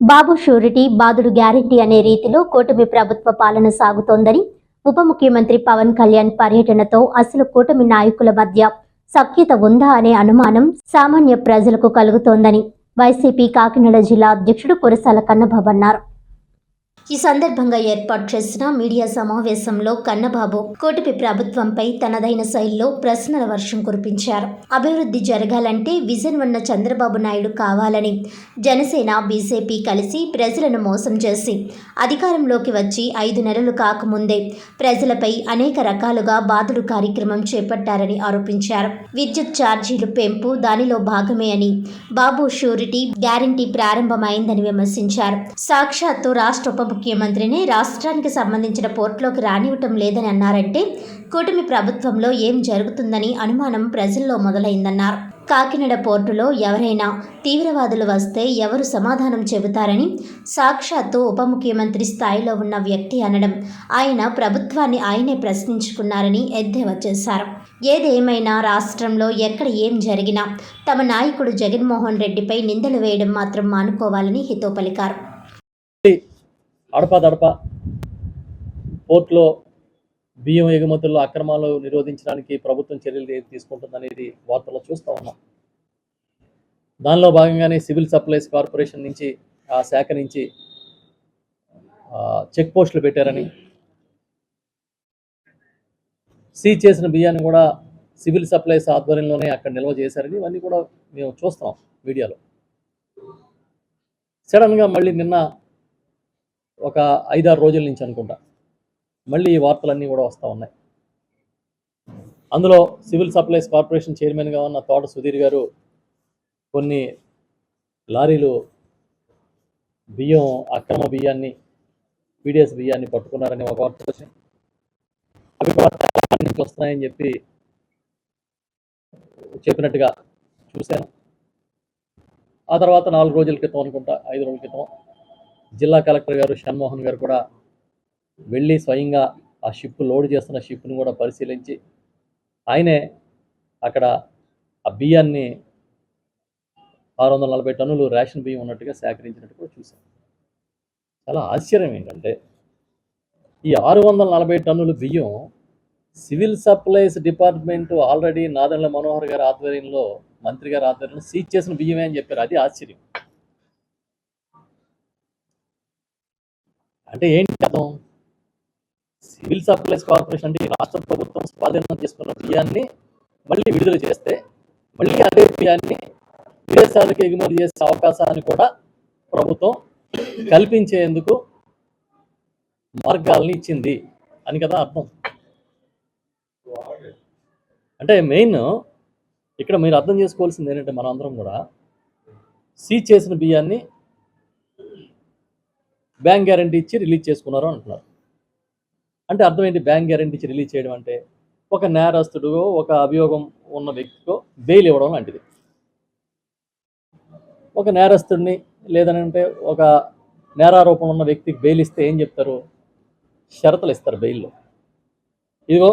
బాబు surety బాదుడు guarantee అనే రీతిలో కూటమి ప్రభుత్వ పాలన సాగుతోందని ఉప ముఖ్యమంత్రి పవన్ కళ్యాణ్ పర్యటనతో అసలు కూటమి నాయకుల మధ్య సఖ్యత ఉందా అనే అనుమానం సామాన్య ప్రజలకు కలుగుతోందని వైసీపీ కాకినాడ జిల్లా అధ్యక్షుడు కురసాల కన్నబాబు అన్నారు. ఈ సందర్భంగా ఏర్పాటు చేసిన మీడియా సమావేశంలో కన్నబాబు కూటమి ప్రభుత్వంపై తనదైన శైలిలో ప్రశ్నల వర్షం కురిపించారు. అభివృద్ధి జరగాలంటే విజన్ ఉన్న చంద్రబాబు నాయుడు కావాలని జనసేన బీజేపీ కలిసి ప్రజలను మోసం చేసి అధికారంలోకి వచ్చి 5 నెలలు కాకముందే ప్రజలపై అనేక రకాలుగా బాదుడు కార్యక్రమం చేపట్టారని ఆరోపించారు. విద్యుత్ ఛార్జీలు పెంపు దానిలో భాగమే అని, బాబు షూరిటీ గ్యారెంటీ ప్రారంభమైందని విమర్శించారు. సాక్షాత్తు రాష్ట్ర ఉప ముఖ్యమంత్రిని రాష్ట్రానికి సంబంధించిన పోర్టులోకి రానివ్వటం లేదని అన్నారంటే కూటమి ప్రభుత్వంలో ఏం జరుగుతుందని అనుమానం ప్రజల్లో మొదలైందన్నారు. కాకినాడ పోర్టులో ఎవరైనా తీవ్రవాదులు వస్తే ఎవరు సమాధానం చెబుతారని సాక్షాత్తు ఉప ముఖ్యమంత్రి స్థాయిలో ఉన్న వ్యక్తి అనడం ఆయన ప్రభుత్వాన్ని ఆయనే ప్రశ్నించుకున్నారని ఎద్దేవా చేశారు. ఏదేమైనా రాష్ట్రంలో ఎక్కడ ఏం జరిగినా తమ నాయకుడు జగన్మోహన్ రెడ్డిపై నిందలు వేయడం మాత్రం మానుకోవాలని హితో పలికారు. అడపాదడప పోర్టులో బియ్యం ఎగుమతుల్లో అక్రమాలు నిరోధించడానికి ప్రభుత్వం చర్యలు తీసుకుంటుందనేది వార్తల్లో చూస్తూ ఉన్నాం. దానిలో భాగంగానే సివిల్ సప్లైస్ కార్పొరేషన్ నుంచి ఆ శాఖ నుంచి చెక్ పోస్టులు పెట్టారని, సీజ్ చేసిన బియ్యాన్ని కూడా సివిల్ సప్లైస్ ఆధ్వర్యంలోనే అక్కడ నిల్వ చేశారని ఇవన్నీ కూడా మేము చూస్తున్నాం మీడియాలో. సడన్గా మళ్ళీ నిన్న ఒక 5-6 రోజుల నుంచి అనుకుంటా మళ్ళీ ఈ వార్తలన్నీ కూడా వస్తూ ఉన్నాయి. అందులో సివిల్ సప్లైస్ కార్పొరేషన్ చైర్మన్గా ఉన్న తోట సుధీర్ గారు కొన్ని లారీలు బియ్యం అక్రమ బియ్యాన్ని పీడిఎస్ బియ్యాన్ని పట్టుకున్నారని ఒక వార్త వచ్చింది. అవి కూడా నుంచి వస్తున్నాయని చెప్పినట్టుగా చూశాను. ఆ తర్వాత 4 రోజుల క్రితం అనుకుంటా 5 రోజుల క్రితం జిల్లా కలెక్టర్ గారు షణ్మోహన్ గారు కూడా వెళ్ళి స్వయంగా ఆ షిప్ లోడ్ చేస్తున్న షిప్ను కూడా పరిశీలించి ఆయనే అక్కడ ఆ బియ్యాన్ని 640 టన్నులు రేషన్ బియ్యం ఉన్నట్టుగా సేకరించినట్టు కూడా చూశాను. చాలా ఆశ్చర్యం ఏంటంటే ఈ 640 టన్నుల బియ్యం civil supplies department already Nadendla Manohar గారి ఆధ్వర్యంలో, మంత్రి గారి ఆధ్వర్యంలో సీజ్ చేసిన బియ్యమే అని చెప్పారు. అది ఆశ్చర్యం. అంటే ఏంటి అర్థం? సివిల్ సప్లైస్ కార్పొరేషన్ అంటే రాష్ట్ర ప్రభుత్వం స్వాధీనం చేసుకున్న బియ్యాన్ని మళ్ళీ విడుదల చేస్తే మళ్ళీ అదే బియ్యాన్ని విదేశాలకు ఎగుమతి చేసే అవకాశాన్ని కూడా ప్రభుత్వం కల్పించేందుకు మార్గాల్ని ఇచ్చింది అని కదా అర్థం. అంటే మెయిన్ ఇక్కడ మీరు అర్థం చేసుకోవాల్సింది ఏంటంటే మనం అందరం కూడా సీజ్ చేసిన బియ్యాన్ని బ్యాంక్ గ్యారంటీ ఇచ్చి రిలీజ్ చేసుకున్నారు అంటున్నారు. అంటే అర్థం ఏంటి? బ్యాంక్ గ్యారంటీ ఇచ్చి రిలీజ్ చేయడం అంటే ఒక నేరస్తుడు, ఒక అభియోగం ఉన్న వ్యక్తికో బెయిల్ ఇవ్వడం లాంటిది. ఒక నేరస్తుడిని లేదనంటే ఒక నేరారోపణ ఉన్న వ్యక్తికి బెయిల్ ఇస్తే ఏం చెప్తారు? షరతులు ఇస్తారు బెయిల్లో. ఇదిగో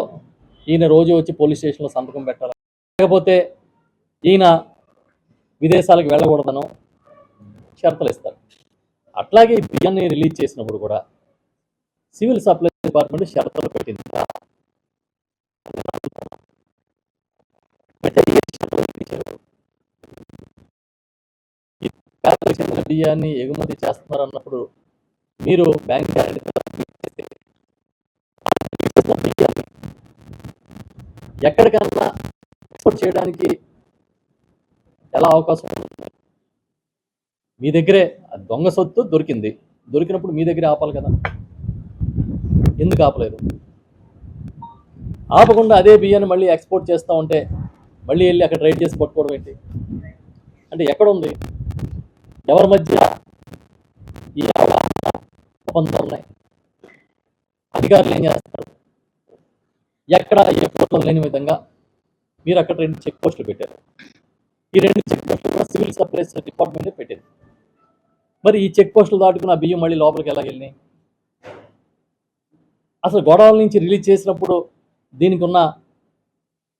ఈయన రోజు వచ్చి పోలీస్ స్టేషన్లో సంతకం పెట్టాలి, లేకపోతే ఈయన విదేశాలకు వెళ్ళకూడదనో షరతులు ఇస్తారు. అట్లాగే బియ్యాన్ని రిలీజ్ చేసినప్పుడు కూడా సివిల్ సప్లై డిపార్ట్మెంట్ షరతులు పెట్టింది. బియ్యాన్ని ఎగుమతి చేస్తున్నారు అన్నప్పుడు మీరు బ్యాంక్ గ్యారెంటీ ఎక్కడికన్నా ఎక్స్పోర్ట్ చేయడానికి ఎలా అవకాశం ఉంటుంది? మీ దగ్గరే దొంగ సొత్తు దొరికినప్పుడు మీ దగ్గరే ఆపాలి కదా. ఎందుకు ఆపలేదు? ఆపకుండా అదే బియ్యాన్ని మళ్ళీ ఎక్స్పోర్ట్ చేస్తూ ఉంటే మళ్ళీ వెళ్ళి అక్కడ రైడ్ చేసి పట్టుకోవడం ఏంటి? అంటే ఎక్కడుంది? ఎవరి మధ్య ఈ ఒప్పందాలు ఉన్నాయి? అధికారులు ఏం చేస్తారు? ఎక్కడ ఏ పోర్టల్ లేని విధంగా మీరు అక్కడ 2 చెక్ పోస్టులు పెట్టారు. ఈ 2 చెక్ పోస్టులు కూడా సివిల్ సప్లైస్ డిపార్ట్మెంటే పెట్టింది. మరి ఈ చెక్ పోస్టులు దాటుకున్న బియ్యం మళ్ళీ లోపలికి ఎలా వెళ్ళినాయి? అసలు గొడవల నుంచి రిలీజ్ చేసినప్పుడు దీనికి ఉన్న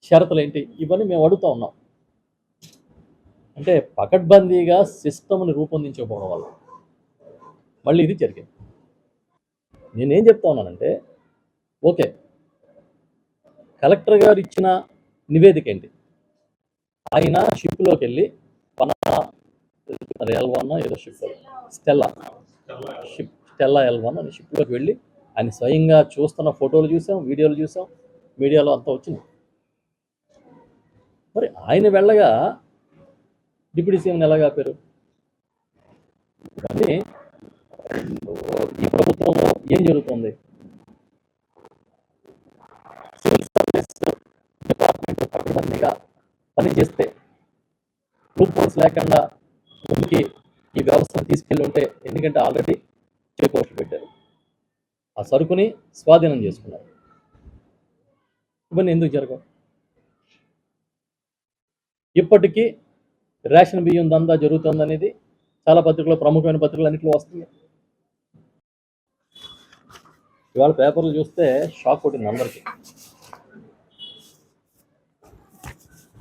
షరతులు ఏంటి? ఇవన్నీ మేము అడుగుతూ ఉన్నాం. అంటే పకడ్బందీగా సిస్టమ్ని రూపొందించకపోవడం వల్ల మళ్ళీ ఇది జరిగింది. నేనేం చెప్తా ఉన్నానంటే, ఓకే, కలెక్టర్ గారు ఇచ్చిన నివేదిక ఏంటి? ఆయన షిప్లోకి వెళ్ళి L1 ఏదో షిప్, స్టెల్లా L1 అనే షిప్లోకి వెళ్ళి ఆయన స్వయంగా చూస్తున్న ఫోటోలు చూసాం, వీడియోలు చూసాం, మీడియాలో అంతా వచ్చింది. మరి ఆయన వెళ్ళగా డిప్యూటీ సీఎంని ఎలా ఆపారు? కానీ ఈ ప్రభుత్వంలో ఏం జరుగుతుంది? సివిల్ సర్వీస్ డిపార్ట్మెంట్ పకడ్బందీగా పనిచేస్తే లూప్ హోల్స్ లేకుండా ముందుకి ఈ వ్యవస్థను తీసుకెళ్ళి ఉంటే, ఎందుకంటే ఆల్రెడీ చెక్ పోస్టులు పెట్టారు, ఆ సరుకుని స్వాధీనం చేసుకున్నారు. ఇవన్నీ ఎందుకు జరగవు? ఇప్పటికీ రేషన్ బియ్యం దందా జరుగుతుందనేది చాలా పత్రికలు, ప్రముఖమైన పత్రికలు అన్నింటిలో వస్తుంది. ఇవాళ పేపర్లు చూస్తే షాక్ కొట్టింది అందరికీ.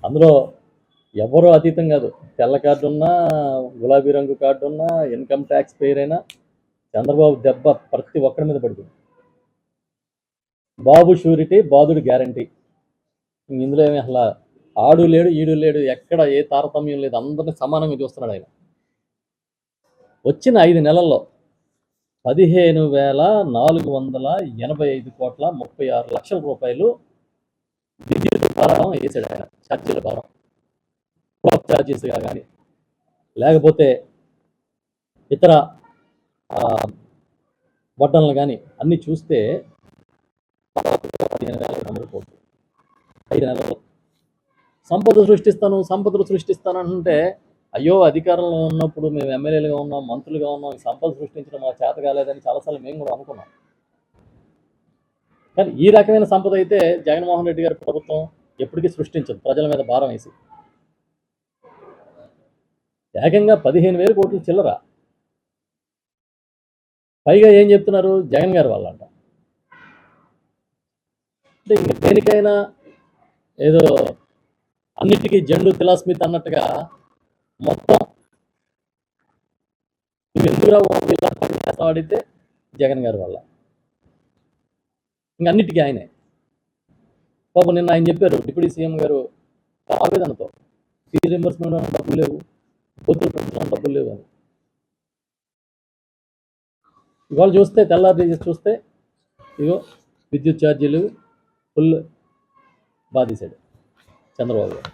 అందులో ఎవరో అతీతం కాదు, తెల్ల కార్డు ఉన్నా, గులాబీ రంగు కార్డు ఉన్నా, ఇన్కమ్ ట్యాక్స్ పేర్ అయినా చంద్రబాబు దెబ్బ ప్రతి ఒక్కరి మీద పడుతుంది. బాబు షూరిటీ, బాధుడు గ్యారంటీ. ఇందులో ఏమి అసలు ఆడు లేడు, ఈడు లేడు, ఎక్కడ ఏ తారతమ్యం లేదు, అందరినీ సమానంగా చూస్తున్నాడు ఆయన. వచ్చిన 5 నెలల్లో 15,485,36 రూపాయలు విద్యుత్ భారం వేసాడు ఆయన, ఛార్జీల భారం, ఛార్జెస్గా కానీ లేకపోతే ఇతర వడ్డనలు కానీ అన్నీ చూస్తే 15,000 కోట్లు 5 నెలల్లో. సంపదలు సృష్టిస్తాను అంటే, అయ్యో అధికారంలో ఉన్నప్పుడు మేము ఎమ్మెల్యేలుగా ఉన్నాం, మంత్రులుగా ఉన్నాం, సంపద సృష్టించడం మా చేత కాలేదని చాలాసార్లు మేము కూడా అనుకున్నాం. కానీ ఈ రకమైన సంపద అయితే జగన్మోహన్ రెడ్డి గారి ప్రభుత్వం ఎప్పటికీ సృష్టించదు, ప్రజల మీద భారం వేసి. ఏకంగా 15,000 కోట్లు చిల్లర. పైగా ఏం చెప్తున్నారు? జగన్ గారి వాళ్ళంట. అంటే ఇంక దేనికైనా ఏదో అన్నిటికీ జండు తిలాస్మిత్ అన్నట్టుగా మొత్తం ఎందుకురా పనిచేస్తాడితే జగన్ గారి వల్ల, ఇంక అన్నిటికీ ఆయనే. పాపం నిన్న ఆయన చెప్పారు, డిప్యూటీ సీఎం గారు ఆవేదనతో, ఫీజు రింబర్స్మెంట్ డబ్బులు లేవు, పొత్తులు పెంచడం డబ్బులు లేవు అని. ఇవాళ చూస్తే తెల్లారి చూస్తే ఇగో విద్యుత్ ఛార్జీలు ఫుల్ బాధేశాడు చంద్రబాబు గారు.